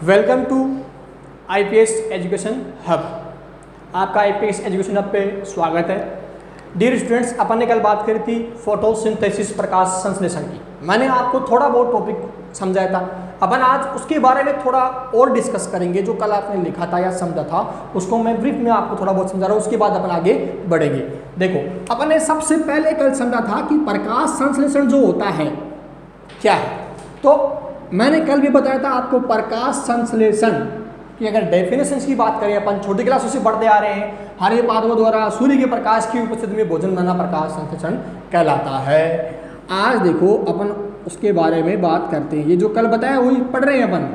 Welcome to IPS education hub. आपका IPS education hub पे स्वागत है। डियर स्टूडेंट्स, अपन ने कल बात करी थी फोटोसिंथेसिस, प्रकाश संश्लेषण की। मैंने आपको थोड़ा बहुत टॉपिक समझाया था। अपन आज उसके बारे में थोड़ा और डिस्कस करेंगे। जो कल आपने लिखा था या समझा था उसको मैं ब्रीफ में आपको थोड़ा बहुत समझा रहा हूँ, उसके बाद अपन आगे बढ़ेंगे। देखो, अपन ने सबसे पहले कल समझा था कि प्रकाश संश्लेषण जो होता है क्या है। तो मैंने कल भी बताया था आपको प्रकाश संश्लेषण की अगर डेफिनेशन की बात करें, अपन छोटी क्लासों से बढ़ते आ रहे हैं। हरे पादपों द्वारा सूर्य के प्रकाश की उपस्थिति में भोजन बनाना प्रकाश संश्लेषण कहलाता है। आज देखो अपन उसके बारे में बात करते हैं। ये जो कल बताया वही पढ़ रहे हैं अपन।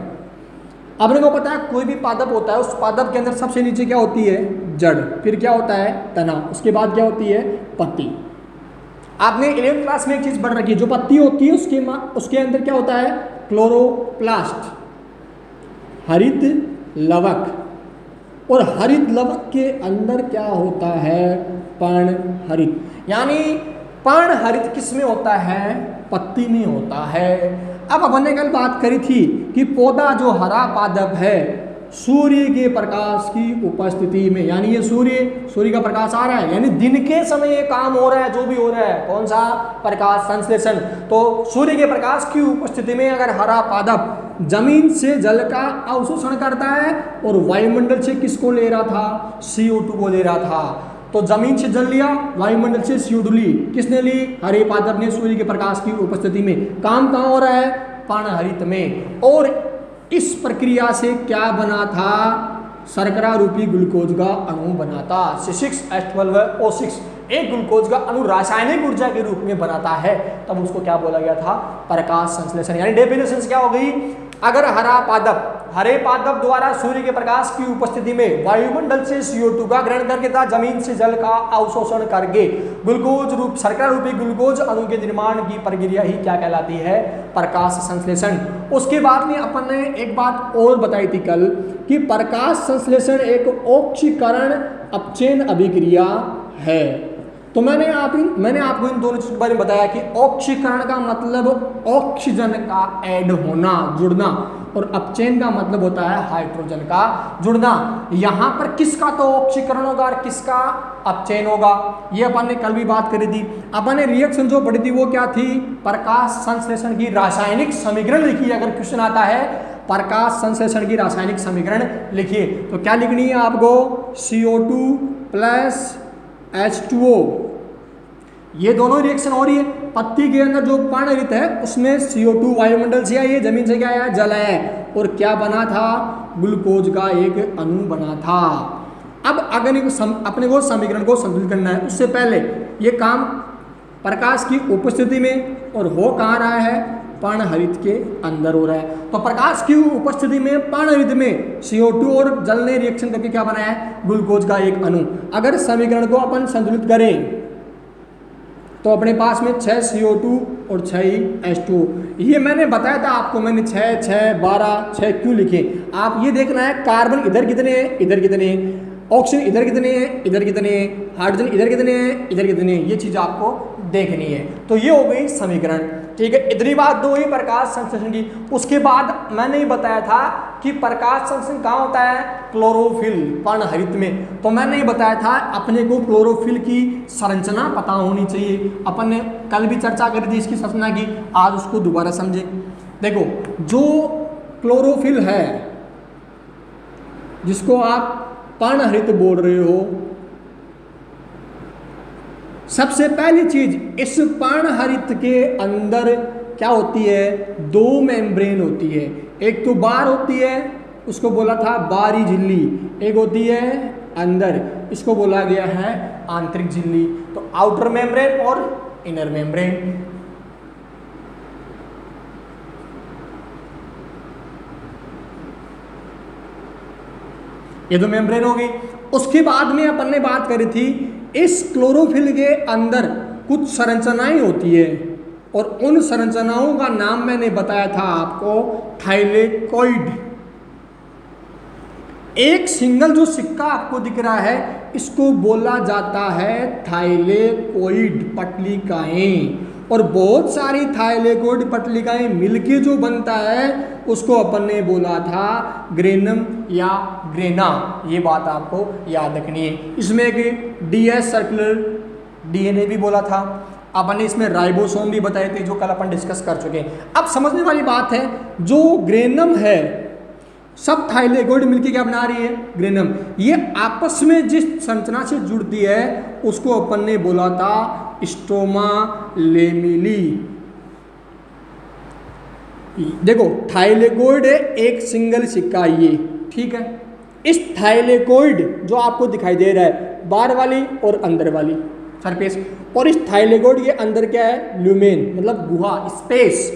अपने को पता है कोई भी पादप होता है, उस पादप के अंदर सबसे नीचे क्या होती है? जड़। फिर क्या होता है? तना। उसके बाद क्या होती है? पत्ती। आपने 11वीं क्लास में एक चीज पढ़ रखी है, जो पत्ती होती है उसके अंदर क्या होता है? क्लोरोप्लास्ट, हरित लवक। और हरित लवक के अंदर क्या होता है? पर्णहरित। यानी पर्णहरित किस में होता है? पत्ती में होता है। अब अपन ने कल बात करी थी कि पौधा जो हरा पादप है, सूर्य के प्रकाश की उपस्थिति में, यानी ये सूर्य का प्रकाश आ रहा है, यानी दिन के समय ये काम हो रहा है, जो भी हो रहा है, कौन सा? प्रकाश संश्लेषण। तो सूर्य के प्रकाश की उपस्थिति में अगर हरा पादप जमीन से जल का अवशोषण करता है और वायुमंडल से किसको ले रहा था? CO2 को ले रहा था। तो जमीन से जल लिया, वायुमंडल से CO2 ली। किसने ली? हरे पादप ने, सूर्य के प्रकाश की उपस्थिति में। काम कहाँ हो रहा है? पर्णहरित में। और इस प्रक्रिया से क्या बना था? शर्करा रूपी ग्लूकोज का अणु बना था। C6H12O6 एक ग्लूकोज का अणु रासायनिक ऊर्जा के रूप में बनाता है, तब उसको क्या बोला गया था? प्रकाश संश्लेषण। यानी डेफिनेशन क्या हो गई? अगर हरे पादप द्वारा सूर्य के प्रकाश की उपस्थिति में वायुमंडल से CO2 का ग्रहण करके था, जमीन से जल का अवशोषण करके शर्करा रूपी ग्लूकोज अणु के निर्माण की प्रक्रिया ही क्या कहलाती है? प्रकाश संश्लेषण। उसके बाद में अपन ने एक बात और बताई थी कल कि प्रकाश संश्लेषण एक ऑक्सीकरण अपचयन अभिक्रिया है। तो मैंने आपको इन दोनों चीजों के बारे में बताया कि ऑक्सीकरण का मतलब ऑक्सीजन का ऐड होना, जुड़ना, और अपचयन का मतलब होता है हाइड्रोजन का जुड़ना। यहां पर किसका तो ऑक्सीकरण होगा और किसका अपचयन होगा, ये अपन ने कल भी बात करी थी। अपन ने रिएक्शन जो पढ़ी थी वो क्या थी? प्रकाश संश्लेषण की रासायनिक समीकरण लिखी। अगर क्वेश्चन आता है प्रकाश संश्लेषण की रासायनिक समीकरण लिखिए, तो क्या लिखनी है आपको? CO2 plus H2O। ये दोनों रिएक्शन हो रही है। पत्ती के अंदर जो पर्णहरित है उसमें CO2 वायुमंडल से आई है, जमीन से क्या आया? जल है। और क्या बना था? ग्लूकोज का एक अणु बना था। अब अगर अपने को समीकरण को संतुलित करना है, उससे पहले ये काम प्रकाश की उपस्थिति में और हो कहाँ रहा है? पर्णहरित के अंदर हो रहा है। तो प्रकाश की उपस्थिति में पर्णहरित में CO2 और जल ने रिएक्शन करके क्या बनाया है? ग्लूकोज का एक अणु। अगर समीकरण को अपन संतुलित करें तो अपने पास में 6 CO2 और 6 H2O। ये मैंने बताया था आपको, मैंने 6, 6, 12, 6 क्यों लिखे? आप ये देखना है कार्बन इधर कितने हैं, इधर कितने हैं, ऑक्सीजन इधर कितने हैं, इधर कितने हैं, हाइड्रोजन इधर कितने हैं, इधर कितने हैं, ये चीज़ आपको देखनी है। तो ये हो गई समीकरण, ठीक है। इतनी बात दो ही प्रकाश संश्लेषण की। उसके बाद मैंने ही बताया था कि प्रकाश संश्लेषण कहाँ होता है? क्लोरोफिल, पर्णहरित में। तो मैंने ही बताया था अपने को क्लोरोफिल की संरचना पता होनी चाहिए। अपन ने कल भी चर्चा करी थी इसकी संरचना की, आज उसको दोबारा समझे। देखो, जो क्लोरोफिल है जिसको आप पर्णहरित बोल रहे हो, सबसे पहली चीज इस पर्णहरित के अंदर क्या होती है? 2 मेम्ब्रेन होती है। एक तो बाहर होती है, उसको बोला था बाहरी झिल्ली। एक होती है अंदर, इसको बोला गया है आंतरिक झिल्ली। तो आउटर मेम्ब्रेन और इनर मेम्ब्रेन। ये तो मेम्ब्रेन हो गई। उसके बाद में अपन ने बात करी थी इस क्लोरोफिल के अंदर कुछ संरचनाएं होती है, और उन संरचनाओं का नाम मैंने बताया था आपको, थाइलेकोइड। एक सिंगल जो सिक्का आपको दिख रहा है इसको बोला जाता है थाइलेकोइड, पटलिकाएं। और बहुत सारी थाइलेकोइड पटलिकाएं मिलके जो बनता है उसको अपन ने बोला था ग्रेनम या ग्रेना। ये बात आपको याद रखनी है। इसमें एक डीएस सर्कुलर डीएनए भी बोला था, अपन ने इसमें राइबोसोम भी बताए थे जो कल अपन डिस्कस कर चुके हैं। अब समझने वाली बात है, जो ग्रेनम है सब थाइलेकोइड मिलके क्या बना रही है, ग्रेनम। ये आपस में जिस संरचना से जुड़ती है उसको अपन ने बोला था स्ट्रोमा लेमिली। देखो थाइलेकोइड है एक सिंगल सिक्का ये, ठीक है। इस थाइलेकोइड जो आपको दिखाई दे रहा है बाहर वाली और अंदर वाली सरफेस, और इस थाइलेकोइड के अंदर क्या है, ल्यूमेन मतलब गुहा, स्पेस।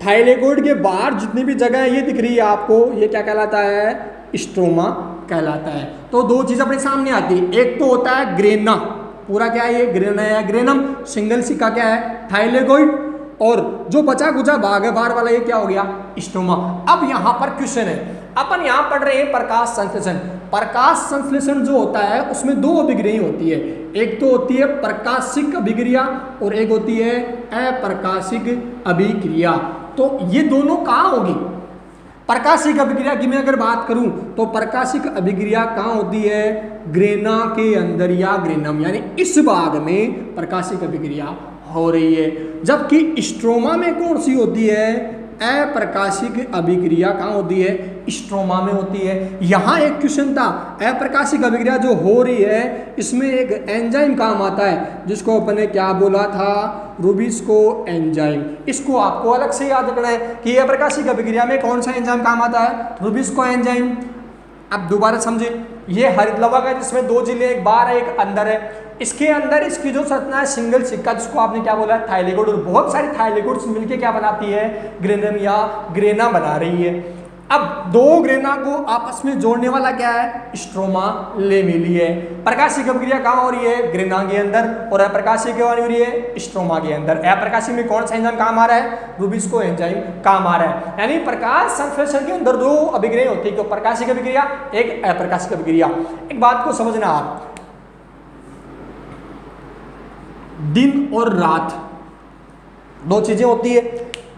थाइलेकोइड के बाहर जितनी भी जगह है ये दिख रही है आपको, ये क्या कहलाता है, स्ट्रोमा कहलाता है। तो दो चीज अपने सामने आती है, एक तो होता है ग्रेना, पूरा क्या है ये ग्रेना या ग्रेनम, सिंगल सिक्का क्या है थाइलेकोइड, और जो बचा कुचा भाग है बाहर वाला ये क्या हो गया, स्ट्रोमा। अब यहाँ पर क्वेश्चन है, अपन यहाँ पढ़ रहे हैं प्रकाश संश्लेषण। प्रकाश संश्लेषण जो होता है उसमें दो अभिक्रिया होती है, एक तो होती है प्रकाशिक अभिक्रिया और एक होती है अप्रकाशिक अभिक्रिया। तो ये दोनों कहाँ होगी, प्रकाशिक अभिक्रिया की मैं अगर बात करूं तो प्रकाशिक अभिक्रिया कहाँ होती है, ग्रेना के अंदर या ग्रेनम, यानी इस भाग में प्रकाशिक अभिक्रिया हो रही है। जबकि स्ट्रोमा में कौन सी होती है, अप्रकाशिक अभिक्रिया कहाँ होती है, स्ट्रोमा में होती है। यहाँ एक क्वेश्चन था, अप्रकाशिक अभिक्रिया जो हो रही है इसमें एक एंजाइम काम आता है जिसको अपन ने क्या बोला था, रुबिस्को एंजाइम। इसको आपको अलग से याद रखना है कि अप्रकाशिक अभिक्रिया में कौन सा एंजाइम काम आता है, रुबिस्को एंजाइम। अब दोबारा समझे, ये हरित लवक है जिसमें दो झिल्लियां एक बाहर है एक अंदर है। इसके अंदर इसकी जो संरचना है सिंगल सिक्का, जिसको आपने क्या बोला है थाइलेकोइड, और बहुत सारी थाइलेकोइड्स मिलके क्या बनाती है, ग्रेनम या ग्रेना बना रही है। अब दो ग्रेना को आपस में जोड़ने वाला क्या है, स्ट्रोमा लेमिली है। प्रकाशिक अभिक्रिया कहाँ हो रही है, ग्रेना के अंदर, और अप्रकाशिक हो रही है स्ट्रोमा के अंदर। अप्रकाशिक में कौन सा एंजाइम काम आ रहा है, रुबिस्को एंजाइम काम आ रहा है। यानी प्रकाश संश्लेषण के अंदर दो अभिक्रिया होती है, तो प्रकाशिक अभिक्रिया एक अप्रकाशिक अभिक्रिया। एक बात को समझना आप, दिन और रात दो चीजें होती है।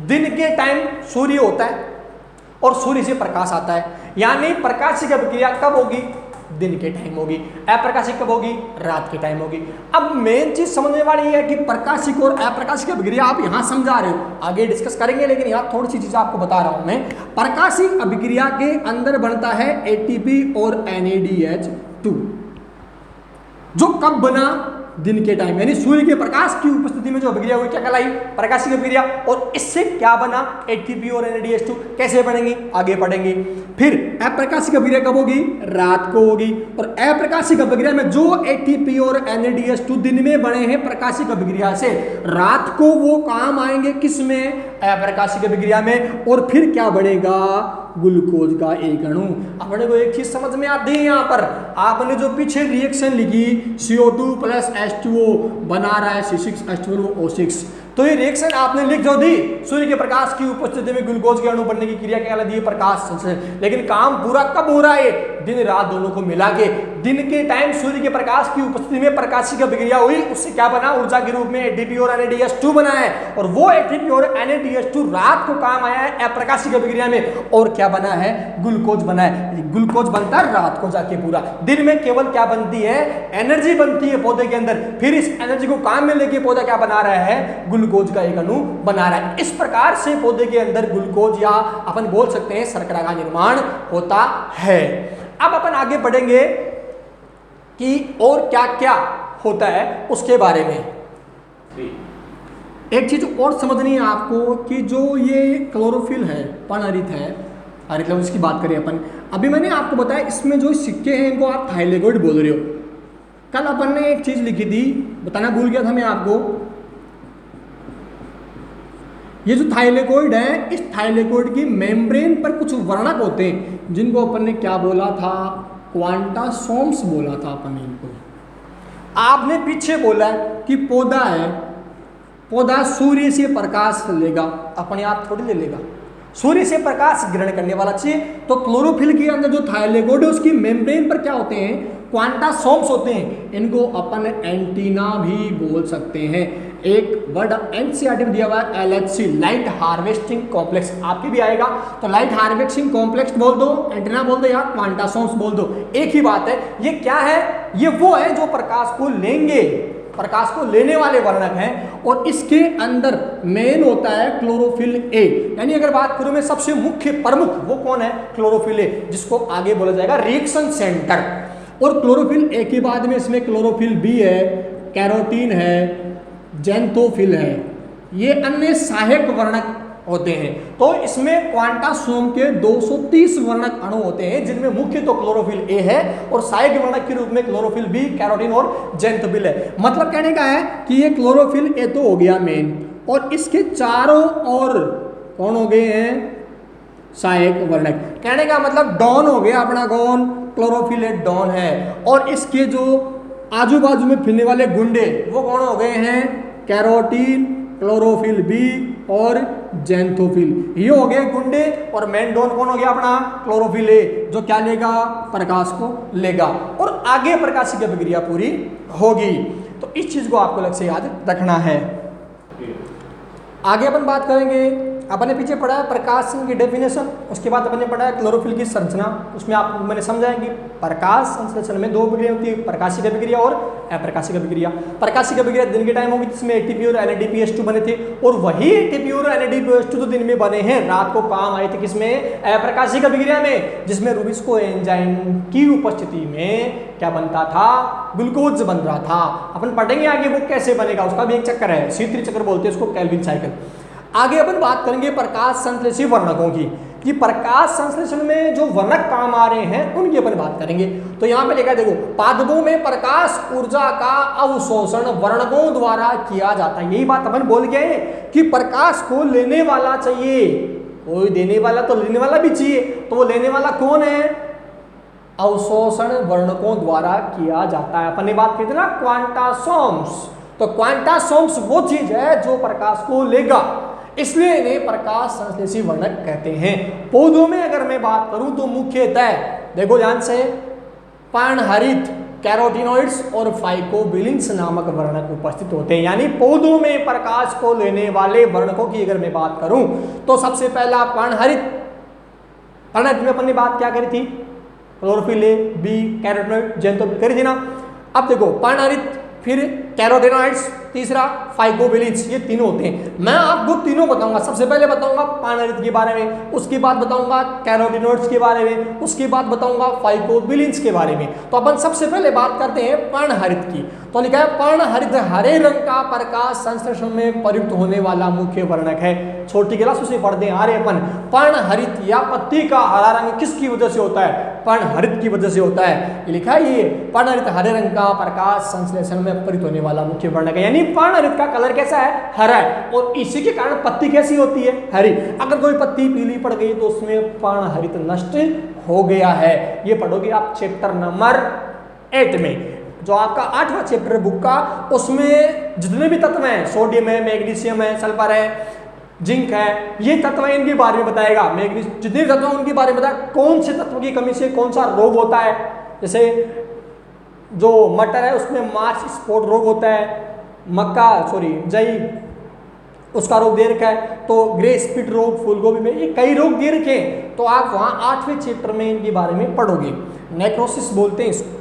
दिन के टाइम सूर्य होता है और सूर्य से प्रकाश आता है, यानी प्रकाशिक अभिक्रिया कब होगी, दिन के टाइम होगी। अप्रकाशिक कब होगी, रात के टाइम होगी। अब मेन चीज समझने वाली है कि प्रकाशिक और अप्रकाशिक अभिक्रिया आप यहां समझा रहे हो, आगे डिस्कस करेंगे, लेकिन यहां थोड़ी सी चीज आपको बता रहा हूं मैं। प्रकाशिक अभिक्रिया के अंदर बनता है एटीपी और NADH2, जो कब बना, दिन के टाइम, यानी सूर्य के प्रकाश की उपस्थिति में जो अभिक्रिया हुई क्या कहलाई, प्रकाशिक अभिक्रिया। और इससे क्या बना, एटीपी और NADH2। कैसे बनेंगे आगे पढ़ेंगे। फिर अप्रकाशिक अभिक्रिया कब होगी, रात को होगी। और अप्रकाशिक अभिक्रिया में जो एटीपी और NADH2 दिन में बने हैं प्रकाशिक अभिक्रिया से, रात को वो काम आएंगे किस में, अप्रकाशिक अभिक्रिया में। और फिर क्या बनेगा, ग्लूकोज का एक अणु। अपने को एक चीज समझ में आती है, यहाँ पर आपने जो पीछे रिएक्शन लिखी CO2 प्लस H2O बना रहा है C6H12O6, तो ये रिएक्शन आपने लिख जो दी, सूर्य के प्रकाश की उपस्थिति में ग्लूकोज के अणु बनने की क्रिया क्या कहलाती है, प्रकाश संश्लेषण। लेकिन काम पूरा कब हो रहा है, दिन रात दोनों को मिला के। दिन के टाइम सूर्य के प्रकाश की उपस्थिति में प्रकाशिक अभिक्रिया हुई, उससे क्या बना, ऊर्जा के रूप में एटीपी और NADH2 बना है। और वो एटीपी और NADH2 रात को काम आया है अप्रकाशिक अभिक्रिया में, और क्या बना है, ग्लूकोज बना है। ग्लूकोज बनता है रात को जाके, पूरा दिन में केवल क्या बनती है, एनर्जी बनती है पौधे के अंदर। फिर इस एनर्जी को काम में लेके पौधा क्या बना रहा है, ग्लूकोज का एक अणु बना रहा है। इस प्रकार से पौधे के अंदर ग्लूकोज या अपन बोल सकते हैं शर्करा का निर्माण होता है। अब अपन आगे बढ़ेंगे कि और क्या क्या होता है उसके बारे में। एक चीज और समझनी है आपको कि जो ये क्लोरोफिल है, पर्णहरित है, हरित लवक की बात करें अपन, अभी मैंने आपको बताया इसमें जो सिक्के हैं इनको आप थाइलेकोइड बोल रहे हो। कल अपन ने एक चीज लिखी थी, बताना भूल गया था मैं आपको, ये जो थाइलेकोइड है, इस थाइलेकोइड की मेम्ब्रेन पर कुछ वर्णक होते हैं जिनको अपन ने क्या बोला था, क्वांटासोम्स बोला था अपन ने इनको। आपने पीछे बोला कि पौधा है, पौधा सूर्य से प्रकाश लेगा, अपने आप थोड़ी ले लेगा, सूर्य से प्रकाश ग्रहण करने वाला चाहिए। तो क्लोरोफिल के अंदर जो थाइलेकोइड है उसकी मेम्ब्रेन पर क्या होते हैं, क्वांटासोम्स होते हैं। इनको अपन एंटीना भी बोल सकते हैं। एक वर्ड एनसीईआरटी में दिया हुआ है LHC, लाइट हार्वेस्टिंग कॉम्प्लेक्स, आपके भी आएगा तो लाइट हार्वेस्टिंग कॉम्प्लेक्स बोल दो, एंटीना बोल दो या क्वांटासोम्स बोल दो, एक ही बात है। ये क्या है? ये वो है जो प्रकाश को लेंगे, प्रकाश को लेने वाले वर्णक हैं, और इसके अंदर मेन होता है क्लोरोफिल ए। यानी अगर बात करूं मैं सबसे मुख्य प्रमुख, वो कौन है? क्लोरोफिल ए, जिसको आगे बोला जाएगा रिएक्शन सेंटर। और क्लोरोफिल ए के बाद में इसमें क्लोरोफिल बी है, कैरोटीन है, जेंथोफिल है, ये अन्य सहायक वर्णक होते हैं। तो इसमें क्वांटासोम के 230 वर्णक अणु होते हैं, जिनमें मुख्य तो क्लोरोफिल ए है और सहायक वर्णक के रूप में क्लोरोफिल बी, कैरोटीन और जेंथोफिल है। मतलब कहने का है कि ये क्लोरोफिल ए तो हो गया मेन, और इसके चारों ओर कौन हो गए हैं? सहायक वर्णक। कहने का मतलब डॉन हो गया अपना, कौन? क्लोरोफिल ए डॉन है। और इसके जो आजू बाजू में फिरने वाले गुंडे वो कौन हो गए हैं? कैरोटीन, क्लोरोफिल बी और जेंथोफिल, ये हो गए गुंडे। और मेन डॉन कौन हो गया अपना? क्लोरोफिल ए, जो क्या लेगा? प्रकाश को लेगा, और आगे प्रकाशिकी अभिक्रिया पूरी होगी। तो इस चीज को आपको अलग से याद रखना है। आगे अपन बात करेंगे, अपन ने पीछे पढ़ा है प्रकाश की डेफिनेशन, उसके बाद अपन ने पढ़ा है क्लोरोफिल की संरचना। उसमें आप मैंने समझा है कि प्रकाश संश्लेषण में दो अभिक्रिया होती है, प्रकाशिक अभिक्रिया और अप्रकाशिक अभिक्रिया। प्रकाशिक अभिक्रिया दिन के टाइम होगी, जिसमें ATP और NADPH2 बने थे, और वही ATP और NADPH2 तो दिन में बने हैं, रात को काम आए थे किसमें? अप्रकाशिक अभिक्रिया में, जिसमें रुबिस्को एंजाइम की उपस्थिति में क्या बनता था? ग्लूकोज बन रहा था। अपन पढ़ेंगे आगे वो कैसे बनेगा, उसका भी एक चक्कर है, C3 चक्र बोलते हैं उसको, केल्विन साइकिल। आगे अपन बात करेंगे प्रकाश संश्लेषी वर्णकों की, कि प्रकाश संश्लेषण में जो वर्णक काम आ रहे हैं उनकी अपन बात करेंगे। तो यहाँ पे लिखा है, देखो, पादपों में प्रकाश ऊर्जा का अवशोषण वर्णकों द्वारा किया जाता है। यही बात अपन बोल गए कि प्रकाश को लेने वाला चाहिए, कोई देने वाला तो लेने वाला भी चाहिए। तो वो लेने वाला कौन है? अवशोषण वर्णकों द्वारा किया जाता है। अपन ने बात की थी ना क्वांटासोम्स, तो क्वांटासोम्स वो चीज है जो प्रकाश को लेगा, इसलिए इन्हें प्रकाश संश्लेषी वर्णक कहते हैं। पौधों में अगर मैं बात करूं तो मुख्यतः देखो ध्यान से, पर्णहरित, कैरोटीनॉइड्स और फाइकोबिलिन्स नामक वर्णक उपस्थित होते हैं। यानी पौधों में प्रकाश को लेने वाले वर्णकों की अगर मैं बात करूं तो सबसे पहला पर्णहरित। पर्णहरित में अपन ने बात क्या करी थी? Chlorophyll A, B, carotenoid, xanthophyll करी थी ना। अब देखो पर्णहरित, फिर कैरोटीनॉइड्स, तीसरा फाइकोबिलिन्स, ये तीनों होते हैं। मैं आपको तीनों बताऊंगा। सबसे पहले बताऊंगा पर्णहरित के बारे में, उसके बाद बताऊंगा कैरोटीनॉइड्स के बारे में, उसके बाद बताऊंगा फाइकोबिलिन्स के बारे में। तो अपन सबसे पहले बात करते हैं पर्णहरित की। तो लिखा है पर्णहरित हरे रंग का प्रकाश संश्लेषण में प्रयुक्त होने वाला मुख्य वर्णक है। छोटी क्लास उसे पढ़ते आ रहे अपन। पर्णहरित या पत्ती का हरा रंग किसकी वजह से होता है? पर्णहरित की वजह से होता है। ये लिखा है, ये पर्णहरित हरे रंग का प्रकाश संश्लेषण में प्रयुक्त होने वाला मुख्य वर्णक है। यानी पर्णहरित का कलर कैसा है? हरा है, और इसी के कारण पत्ती कैसी होती है? हरी। अगर कोई पत्ती पीली पड़ गई तो उसमें पर्णहरित नष्ट हो गया है। ये पढ़ोगे आप चैप्टर नंबर 8 में, जो आपका 8वां चैप्टर बुक का, उसमें जितने भी तत्व हैं, सोडियम है, मैग्नीशियम है, सल्फर है, जिंक है, ये तत्व इनके बारे में बताएगा। जितने तत्व उनके बारे में बताएगा, कौन से तत्व की कमी से कौन सा रोग होता है। जैसे जो मटर है उसमें मार्च स्पॉट रोग होता है, जई उसका रोग दे रखा है, तो ग्रे स्पिट रोग फूलगोभी में, ये कई रोग दे रखे हैं। तो आप वहाँ 8वें चैप्टर में इनके बारे में पढ़ोगे। नेक्रोसिस बोलते हैं इसको।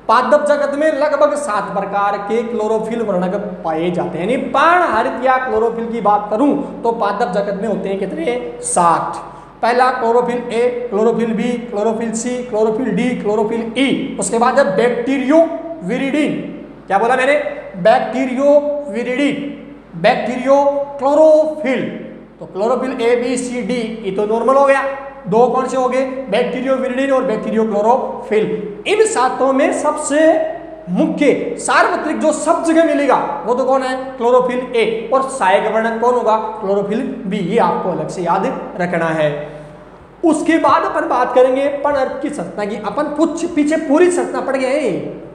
पादप जगत में लगभग 7 प्रकार के क्लोरोफिल वर्णक पाए जाते हैं। यानी पर्णहरित या क्लोरोफिल की बात करूं तो पादप जगत में होते हैं कितने? 7। पहला chlorophyll A, chlorophyll B, chlorophyll C, chlorophyll D, chlorophyll E. उसके बाद है बैक्टीरियोविरिडिन। क्या बोला मैंने? Bacterioviridin, bacteriochlorophyll. तो chlorophyll A B C D, ये तो नॉर्मल हो गया। 2 कौन से हो गए? बैक्टीरियोविरिडिन और बैक्टीरियोक्लोरोफिल। इन 7 में सबसे मुख्य सार्वत्रिक जो सब जगह मिलेगा वो तो कौन है? Chlorophyll A. और सहायक वर्णक कौन होगा? Chlorophyll B. ये आपको अलग से याद रखना है। उसके बाद अपन बात करेंगे पर्णहरित की संरचना की। अपन पीछे पूरी संरचना पढ़ गए,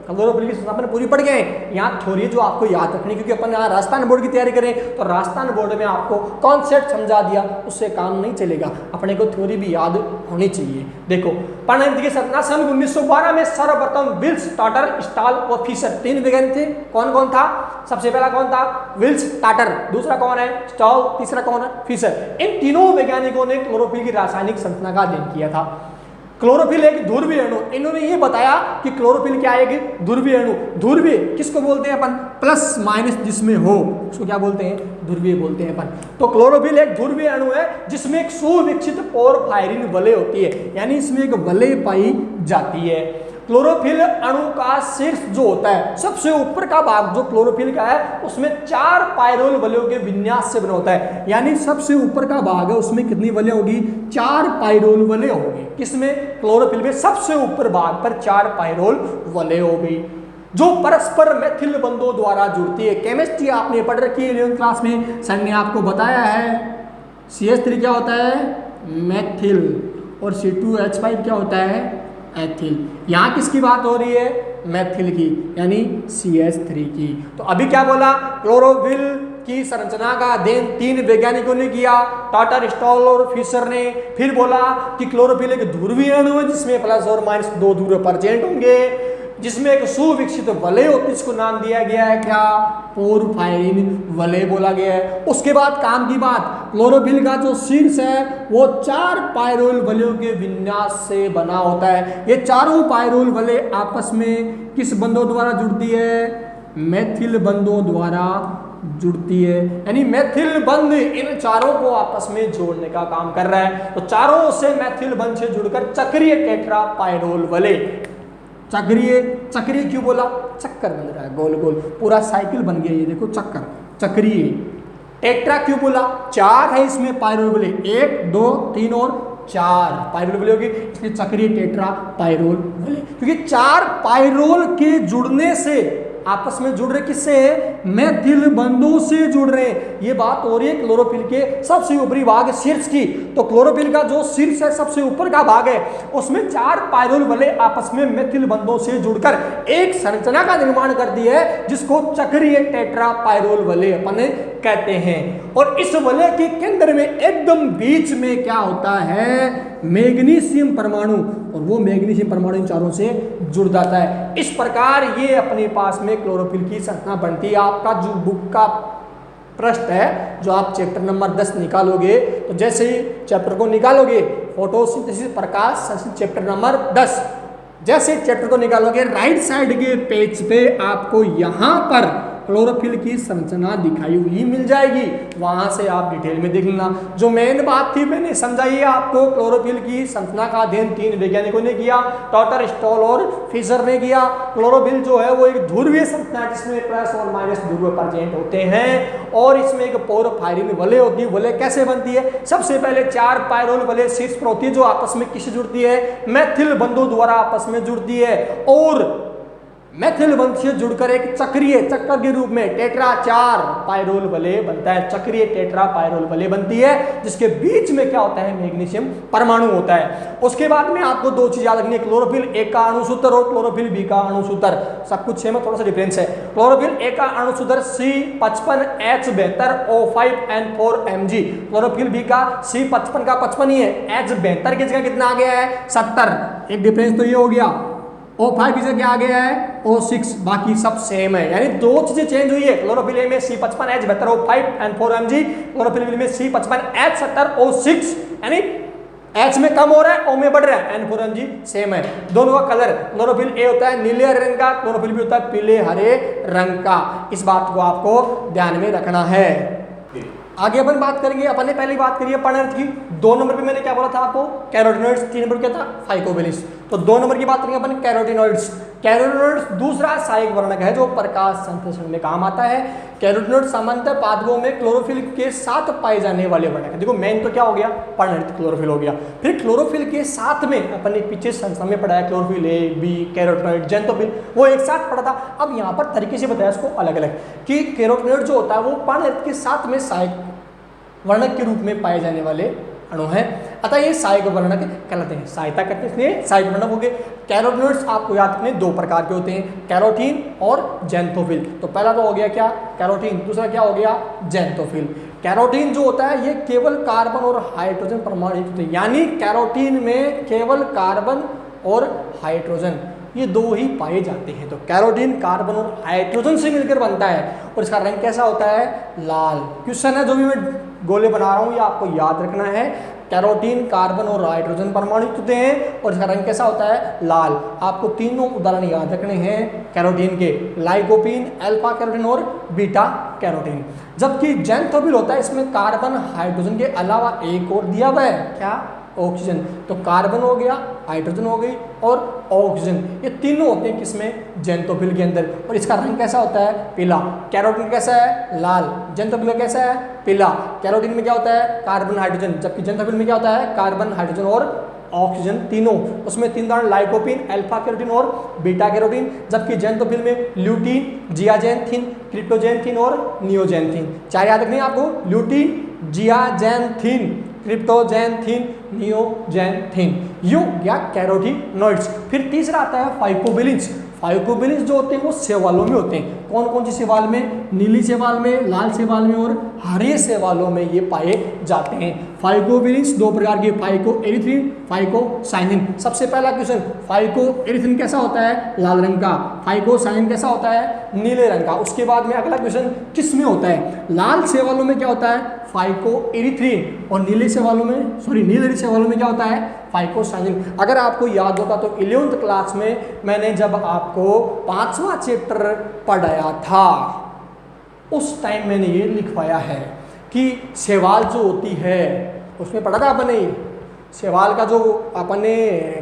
क्लोरोफिल की संरचना अपन पूरी पढ़ गए। यहाँ थ्योरी जो आपको याद रखनी, क्योंकि अपन यहाँ राजस्थान बोर्ड की तैयारी करें तो राजस्थान बोर्ड में आपको कॉन्सेप्ट समझा दिया, उससे काम नहीं चलेगा, अपने को थ्योरी भी याद होनी चाहिए। देखो पर्णहरित की संरचना सन 1912 में सर्वप्रथम विल्स, टाटर, स्टाल और फिशर 3 वैज्ञानिक थे। कौन कौन था? सबसे पहला कौन था? विल्स, टाटर, दूसरा कौन है? स्टाल, तीसरा कौन है? फिशर। इन तीनों वैज्ञानिकों ने क्लोरोफिल की रासायनिक संरचना का अध्ययन किया था। क्लोरोफिल एक ध्रुवीय अणु, इन्होंने ये बताया कि क्लोरोफिल क्या है? एक ध्रुवीय अणु। ध्रुवीय किसको बोलते हैं अपन? प्लस माइनस जिसमें हो उसको क्या बोलते हैं? ध्रुवीय बोलते हैं अपन। तो क्लोरोफिल एक ध्रुवीय अणु है जिसमें एक सुविकसित पोरफायरिन वलय होती है, यानी इसमें एक वलय पाई जाती है। क्लोरोफिल अणु का शीर्ष जो होता है, सबसे ऊपर का भाग जो क्लोरोफिल का है उसमें 4 पायरोल वलयों के विन्यास से बना होता है, यानी सबसे ऊपर का भाग है उसमें कितनी वलय होगी? 4 पायरोल वलय होगी। किसमें? क्लोरोफिल में सबसे ऊपर भाग पर 4 पायरोल वलय होगी जो परस्पर मैथिल बंधों द्वारा जुड़ती है। केमिस्ट्री आपने पढ़ रखी है 11वीं क्लास में, सर ने आपको बताया है CH3 क्या होता है? मैथिल, और C2H5 क्या होता है? एथिल। यहाँ किसकी बात हो रही है? मैथिल की, यानी CH3 की। तो अभी क्या बोला? क्लोरोफिल की संरचना का अध्ययन 3 वैज्ञानिकों ने किया, टाटर, स्टॉल और फिशर ने। फिर बोला कि क्लोरोफिल एक ध्रुवीय अणु है जिसमें प्लस और माइनस 2 ध्रुव प्रेजेंट होंगे, जिसमें एक सुविकसित वलय होती है, इसको नाम दिया गया है क्या? पोरफायरिन वलय बोला गया है। उसके बाद काम की बात, क्लोरोफिल का जो शीर्ष है वो 4 पायरोल वलयों के विन्यास से बना होता है। ये चारों पायरोल वलय आपस में किस बंधों द्वारा जुड़ती है? मैथिल बंधों द्वारा जुड़ती है, यानी मैथिल बंध इन चारों को आपस में जोड़ने का काम कर रहा है। तो चारों से मैथिल बंध से जुड़कर चक्रीय टेट्रा पायरोल वलय। चक्रीय, चक्रीय क्यों बोला? चक्कर बन रहा है, गोल गोल पूरा साइकिल बन गया, ये देखो चक्कर, चक्रीय। टेट्रा क्यों बोला? 4 है इसमें पायरोल वलय, 1, 2, 3 और 4 पायरोल वलय होगी, इसलिए चक्रीय टेट्रा पायरोल वलय। क्योंकि 4 पायरोल के जुड़ने से आपस में जुड़ रहे, किससे? मैथिल बंधों से जुड़ रहे हैं। ये बात हो रही है क्लोरोफिल के सबसे ऊपरी भाग शीर्ष की। तो क्लोरोफिल का जो शीर्ष है, सबसे ऊपर का भाग है, उसमें 4 पायरोल वलय आपस में मैथिल बंधों से जुड़कर एक संरचना का निर्माण करती है जिसको चक्रीय टेट्रा पायरोल वलय अपन कहते हैं। और इस वलय के केंद्र में एकदम बीच में क्या होता है? मैग्नीशियम परमाणु, और वो मैग्नीशियम परमाणु इन चारों से जुड़ जाता है। इस प्रकार ये अपने पास में क्लोरोफिल की संरचना बनती है। आपका जो बुक का प्रश्न है, जो आप चैप्टर नंबर 10 निकालोगे, तो जैसे ही चैप्टर को निकालोगे, फोटोसिंथेसिस प्रकाश संश्लेषण चैप्टर नंबर 10, जैसे चैप्टर को निकालोगे, राइट साइड के पेज पे आपको यहाँ पर क्लोरोफिल की संरचना दिखाई हुई मिल जाएगी, वहां से आप डिटेल में देख लेना। जो मेन बात थी मैंने समझाई है आपको, क्लोरोफिल की संरचना का अध्ययन 3 वैज्ञानिकों ने किया, टाटर, स्टॉल और फिशर ने किया। क्लोरोफिल जो है वो एक ध्रुवीय संरचना जिसमें प्लस और माइनस ध्रुव प्रेजेंट होते हैं, और इसमें एक पोरफायरिन वलय होती है। वलय कैसे बनती है? सबसे पहले 4 पायरोल वलय शीर्ष पर होती है जो आपस में किससे जुड़ती है? मैथिल बंधों द्वारा आपस में जुड़ती है, और मैथिल बंध से जुड़कर एक चक्रीय, चक्कर के रूप में टेट्रा 4 पायरोल वलय बनता है। चक्रीय टेट्रा पायरोल वलय बनती है जिसके बीच में क्या होता है? मैग्नीशियम परमाणु होता है। उसके बाद में आपको 2 चीज याद रखनी है, क्लोरोफिल A का अणुसूत्र और क्लोरोफिल B का अणुसूत्र। सब कुछ सेम है, थोड़ा सा डिफरेंस है। क्लोरोफिल A का अणुसूत्र C55H72O5N4Mg, क्लोरोफिल B का C55 का 55 ही है, H72 की जगह कितना आ गया है? 70। एक डिफरेंस तो ये हो गया। O5 की जगह क्या आ गया है? O6, बाकी सब सेम है, यानी 2 चीजें चेंज हुई है। क्लोरोफिल A में C55H72O5N4Mg, क्लोरोफिल B में C55H70O6, यानी H में कम हो रहा है, O में बढ़ रहा है, N4Mg सेम है। दोनों का कलर, क्लोरोफिल A होता है नीले हरे रंग का, क्लोरोफिल B होता है पीले हरे रंग का। इस बात को आपको ध्यान में रखना है। आगे अपन बात करेंगे, अपन ने पहले बात करी है पर्णहरित की। 2 नंबर पे मैंने क्या बोला था आपको? कैरोटीनॉइड्स। 3 नंबर क्या था? फाइकोबिलिस। तो 2 नंबर की बात करेंगे अपन कैरोटीनॉइड्स। कैरोटीनॉइड्स दूसरा सहायक वर्णक है जो प्रकाश संश्लेषण में काम आता है। कैरोटीनॉइड सामान्यतः पादपों में क्लोरोफिल के साथ पाए जाने वाले वर्णक है। देखो मेन तो क्या हो गया? पर्णहरित क्लोरोफिल हो गया। फिर क्लोरोफिल के साथ में अपन ने पीछे संरचना में पढ़ा है chlorophyll A, B, carotenoid, xanthophyll, वो एक साथ पढ़ा था। अब यहाँ पर तरीके से बताया इसको अलग अलग कि कैरोटीनॉइड जो होता है वो पर्णहरित के साथ में सहायक वर्णक के रूप में पाए जाने वाले अणु है, अतः ये सहायक वर्णक कहलाते हैं, सहायता करते हैं इसलिए सहायक वर्णक हो गए। कैरोटीनॉइड्स आपको याद रखने दो प्रकार के होते हैं, कैरोटीन और ज़ैंथोफिल। तो पहला तो हो गया क्या, कैरोटीन, दूसरा क्या हो गया, ज़ैंथोफिल। कैरोटीन जो होता है ये केवल कार्बन और हाइड्रोजन परमाणु युक्त होते हैं, यानी कैरोटीन में केवल कार्बन और हाइड्रोजन ये दो ही पाए जाते हैं। तो कैरोटीन कार्बन और हाइड्रोजन से मिलकर बनता है और इसका रंग कैसा होता है, लाल। क्वेश्चन है जो भी मैं गोले बना रहा हूँ ये आपको याद रखना है, कैरोटीन कार्बन और हाइड्रोजन परमाणु युक्त होते हैं और इसका रंग कैसा होता है, लाल। आपको तीनों उदाहरण याद रखने हैं कैरोटीन के, लाइकोपीन, अल्फा कैरोटीन और बीटा कैरोटीन। जबकि ज़ैंथोफिल होता है इसमें कार्बन हाइड्रोजन के अलावा एक और दिया हुआ है, क्या, ऑक्सीजन। तो कार्बन हो गया, हाइड्रोजन हो गई और ऑक्सीजन, ये तीनों होते हैं किसमें, ज़ैंथोफिल के अंदर। और इसका रंग कैसा होता है, पीला। कैरोटीन कैसा है, लाल। ज़ैंथोफिल कैसा है, पीला। कैरोटीन में क्या होता है, कार्बन हाइड्रोजन, जबकि ज़ैंथोफिल में क्या होता है, कार्बन हाइड्रोजन और ऑक्सीजन तीनों। उसमें तीन उदाहरण, लाइकोपीन, अल्फा कैरोटीन और बीटा कैरोटीन। जबकि ज़ैंथोफिल में ल्यूटीन, जियाज़ैंथिन, क्रिप्टोज़ैंथिन और नियोज़ैंथिन। चार याद रखने आपको, ल्यूटीन, जियाज़ैंथिन, क्रिप्टोज़ैंथिन, नियोज़ैंथिन, यो या कैरोटीनॉइड्स। फिर तीसरा आता है फाइकोबिलिन्स। फाइकोबिलिन्स जो होते हैं वो शैवालों में होते हैं। कौन कौन सी शैवाल में, नीली शैवाल में, लाल शैवाल में और हरे शैवालों में ये पाए जाते हैं। फाइकोबिलिन्स दो प्रकार के, फाइको एरिथ्रिन, फाइकोसाइनिन। सबसे पहला क्वेश्चन, फाइको एरिथ्रिन कैसा होता है, लाल रंग का। फाइकोसाइनिन कैसा होता है, नीले रंग का। उसके बाद में अगला क्वेश्चन, किस में होता है, लाल शैवालों में क्या होता है, फाइको एरिथ्रिन, और नीले शैवालों में, सॉरी नीले शैवालों में क्या होता है, फाइकोसाइनिन। अगर आपको याद होगा तो 11th क्लास में मैंने जब आपको 5वां चैप्टर पढ़ाया था उस टाइम मैंने ये लिखवाया है कि शैवाल जो होती है, उसमें पढ़ा था अपने शैवाल का जो अपने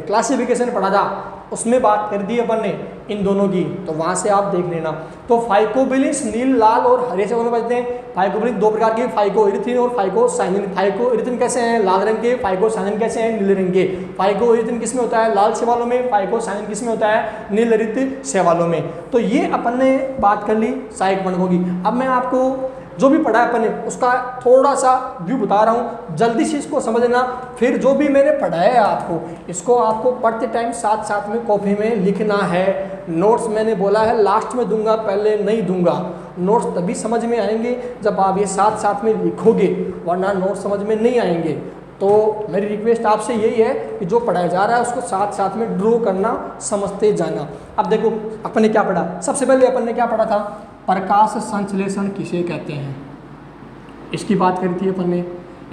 क्लासिफिकेशन पढ़ा था उसमें बात कर दी अपन ने इन दोनों की, तो वहाँ से आप देख लेना। तो फाइकोबिलिन्स नील, लाल और हरे शैवालों में बचते हैं। फाइकोबिलिन दो प्रकार के, फाइको एरिथ्रिन और फाइकोसाइनिन। फाइको एरिथ्रिन कैसे हैं, लाल रंग के। फाइकोसाइनिन कैसे हैं, नीले रंग के। फाइको एरिथ्रिन किस में होता है, लाल शैवालों में। फाइकोसाइनिन किस में होता है, नील हरित शैवालों में। तो ये अपन ने बात कर ली सहायक वर्णकों की। अब मैं आपको जो भी पढ़ा है अपन ने उसका थोड़ा सा व्यू बता रहा हूँ, जल्दी से इसको समझना। फिर जो भी मैंने पढ़ाया है आपको, इसको आपको पढ़ते टाइम साथ साथ में कॉपी में लिखना है। नोट्स मैंने बोला है लास्ट में दूंगा, पहले नहीं दूंगा। नोट्स तभी समझ में आएंगे जब आप ये साथ साथ में लिखोगे, वरना नोट्स समझ में नहीं आएंगे। तो मेरी रिक्वेस्ट आपसे यही है कि जो पढ़ाया जा रहा है उसको साथ साथ में ड्रॉ करना, समझते जाना। अब देखो अपन ने क्या पढ़ा, सबसे पहले अपन ने क्या पढ़ा था, प्रकाश संश्लेषण किसे कहते हैं, इसकी बात करी थी अपन ने,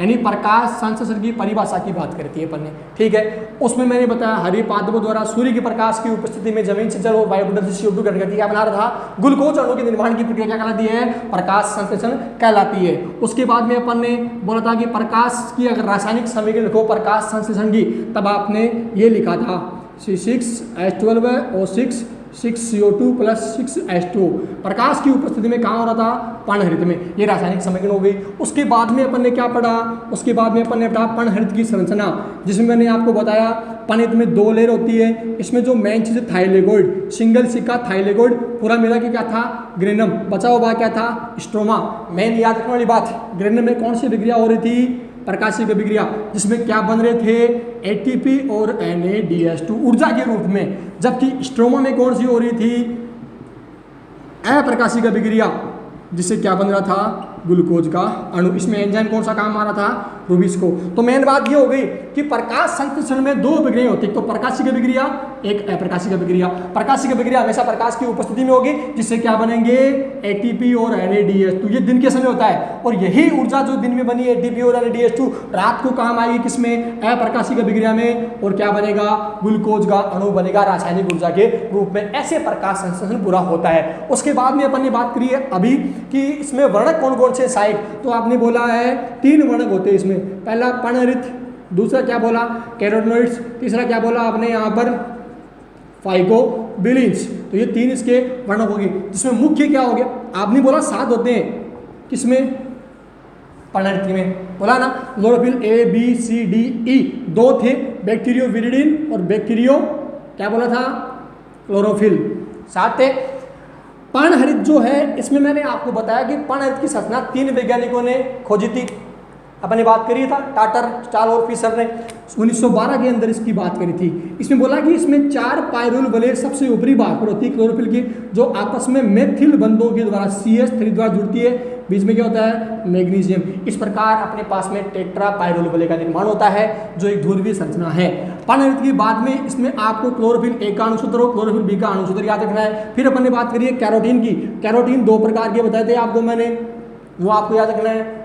यानी प्रकाश संश्लेषण की परिभाषा की बात करती है अपन ने, ठीक है। उसमें मैंने बताया हरि पादपों द्वारा सूर्य के प्रकाश की उपस्थिति में जमीन से जल और वायुमंडल से CO2 गठन करके क्या बना रहा था, ग्लूकोज अणु के निर्माण की प्रक्रिया क्या कहलाती है, प्रकाश संश्लेषण कहलाती है। उसके बाद में अपन ने बोला था कि प्रकाश की अगर रासायनिक समीकरण लिखो प्रकाश संश्लेषण की, तब आपने ये लिखा था C6H12O6 6CO2 + 6H2O। प्रकाश की उपस्थिति में कहाँ हो रहा था, पर्णहरित में। ये रासायनिक समीकरण हो गई। उसके बाद में अपन ने क्या पढ़ा, उसके बाद में अपन ने पढ़ा पर्णहरित की संरचना, जिसमें मैंने आपको बताया पर्णहरित में दो लेयर होती है। इसमें जो मेन चीज़ है थाइलेगोइड, सिंगल सिक्का थाइलेगोइड, पूरा मिला के क्या था, ग्रेनम, बचा हुआ क्या था, स्ट्रोमा। मेन याद रखने वाली बात, ग्रेनम में कौन सी अभिक्रिया हो रही थी, प्रकाशिक अभिक्रिया, जिसमें क्या बन रहे थे, ATP और NADH2 ऊर्जा के रूप में। जबकि स्ट्रोमा में कौन सी हो रही थी, अप्रकाशिक अभिक्रिया, जिससे क्या बन रहा था, ग्लूकोज का अणु। इसमें एंजाइम कौन सा काम आ रहा था, रूबिस्को। तो मेन बात ये हो गई कि प्रकाश संश्लेषण में दो अभिक्रिया होती है, तो प्रकाशिक अभिक्रिया, एक अप्रकाशिक अभिक्रिया। प्रकाशिक अभिक्रिया हमेशा प्रकाश की उपस्थिति में होगी, जिससे क्या बनेंगे, ATP और NADH2। ये दिन के समय होता है और यही ऊर्जा जो दिन में बनी ATP और NADH2 रात को काम आएगी किसमें, अप्रकाशिक अभिक्रिया में, और क्या बनेगा, ग्लूकोज का अणु बनेगा रासायनिक ऊर्जा के रूप में। ऐसे प्रकाश संश्लेषण पूरा होता है। उसके बाद में अपन ने बात करी है अभी कि इसमें वर्णक कौन कौन से सहायक, तो आपने बोला है 3 वर्णक होते हैं इसमें। पहला पर्णहरित, दूसरा क्या बोला, कैरोटीनॉइड्स, तीसरा क्या बोला आपने यहाँ पर, फाइकोबिलिन्स। तो ये 3 इसके वर्णक हो गए, जिसमें मुख्य क्या हो गया, आपने बोला 7 होते हैं, किसमें, पर्णहरित में बोला ना, क्लोरोफिल ABCDE, 2 थे, बैक्टीरियोविरिडिन और बैक्टीरियो क्या बोला था, क्लोरोफिल, 7 थे। पर्णहरित जो है, इसमें मैंने आपको बताया कि पर्णहरित की संरचना 3 वैज्ञानिकों ने खोजी थी। अपन ने बात करी था टाटर, स्टाल और फिशर ने 1912 के अंदर इसकी बात करी थी। इसमें बोला कि इसमें 4 पायरुल वलय सबसे ऊपरी भाग पर होती है क्लोरोफिल की, जो आपस में मेथिल बंधों के द्वारा CH3 द्वारा जुड़ती है, बीच में क्या होता है मैग्नीशियम। इस प्रकार अपने पास में टेट्रा पायरुल वलय का निर्माण होता है जो एक ध्रुवीय संरचना है। पर्णहरित की बाद में इसमें आपको क्लोरोफिल ए का अणुसूत्र और क्लोरोफिल बी का अणुसूत्र याद रखना है। फिर अपन ने बात करी है कैरोटीन की। कैरोटीन 2 प्रकार के बताए थे आपको मैंने, वो आपको याद रखना है।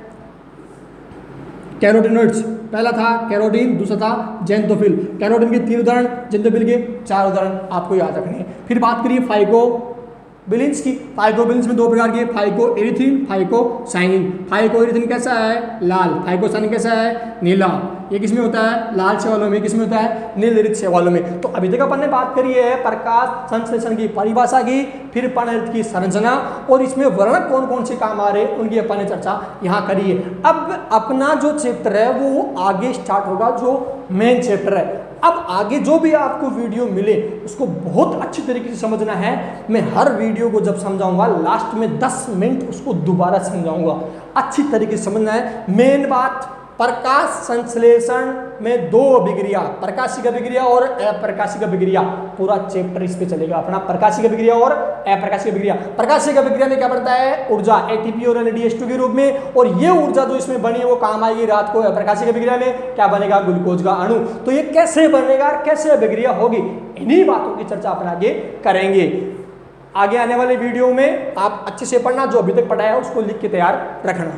कैरोटीनोइड्स, पहला था कैरोटीन, दूसरा था जेंथोफिल। कैरोटीन के 3 उदाहरण, जेंथोफिल के 4 उदाहरण आपको याद रखने हैं। फिर बात करिए फाइकोबिलिन्स की। फाइकोबिलिन्स में 2 प्रकार के, फाइकोएरिथ्रिन, फाइकोसाइनिन। फाइकोएरिथ्रिन कैसा है लाल, फाइकोसाइनिन कैसा है नीला। ये किसमें होता है लाल शैवालों में, किसमें होता है नीलरित शैवालों में। तो अभी तक अपन ने बात करी है प्रकाश संश्लेषण की परिभाषा की, फिर पर्णहरित की संरचना और इसमें वर्णक कौन कौन से काम आ रहे हैं उनकी अपन ने चर्चा यहाँ करी है। अब अपना जो चैप्टर है वो आगे स्टार्ट होगा, जो मेन चैप्टर है। अब आगे जो भी आपको वीडियो मिले उसको बहुत अच्छी तरीके से समझना है। मैं हर वीडियो को जब समझाऊंगा लास्ट में 10 मिनट उसको दोबारा समझाऊंगा, अच्छी तरीके से समझना है। मेन बात, प्रकाश संश्लेषण में 2 अभिक्रिया, प्रकाशिक अभिक्रिया और अप्रकाशिक अभिक्रिया, पूरा चैप्टर इस पे चलेगा अपना, प्रकाशिक अभिक्रिया और अप्रकाशिक अभिक्रिया। प्रकाशिक अभिक्रिया में क्या बढ़ता है ऊर्जा ATP और NADH2 के रूप में, और ये ऊर्जा जो इसमें बनी है वो काम आएगी रात को। अप्रकाशिक अभिक्रिया में क्या बनेगा ग्लूकोज का अणु। तो ये कैसे बनेगा, कैसे अभिक्रिया होगी, इन्हीं बातों की चर्चा अपन आगे करेंगे। आगे आने वाले वीडियो में आप अच्छे से पढ़ना, जो अभी तक पढ़ा है उसको लिख के तैयार रखना।